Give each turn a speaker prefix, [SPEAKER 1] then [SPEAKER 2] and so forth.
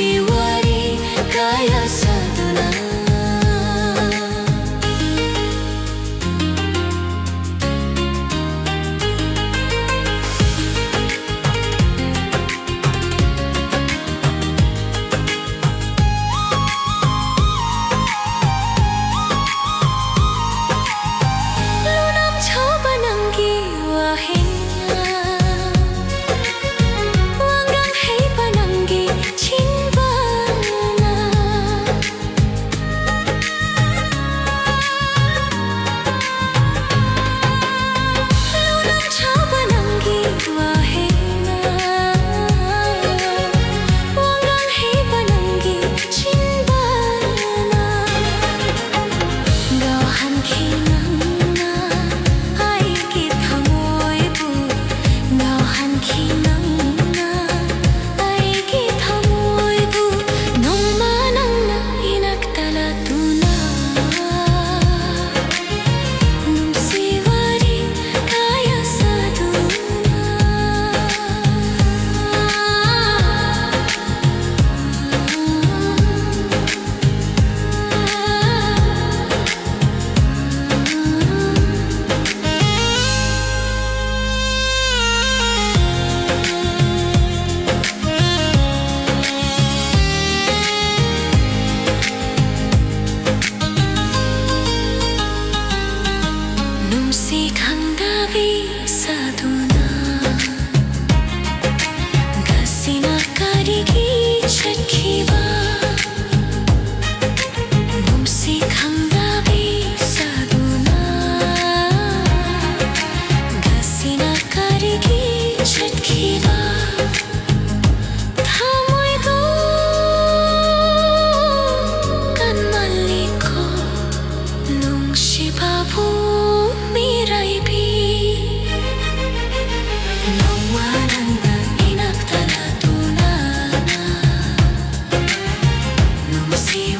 [SPEAKER 1] siwari kaya saduna. Lunam coba nanggi wahenya wanggang hei pananggi cinbana. Lunam coba nanggi wahenya wanggang hei pananggi cinbana. Gawahan kinangna ay kithamoybu, gawahan kinangna ay kithamoybu, nongma nangna inagtalatuna. Numsiwari kaya saduna. Numsikhang gabi saduna, gasina karigi chatkiba. Numsikhang gabi saduna, gasina karigi chatkiba. Thamoydo kan maliko nungsibabu miraibi, nongma nangna inagtalatuna. Numsi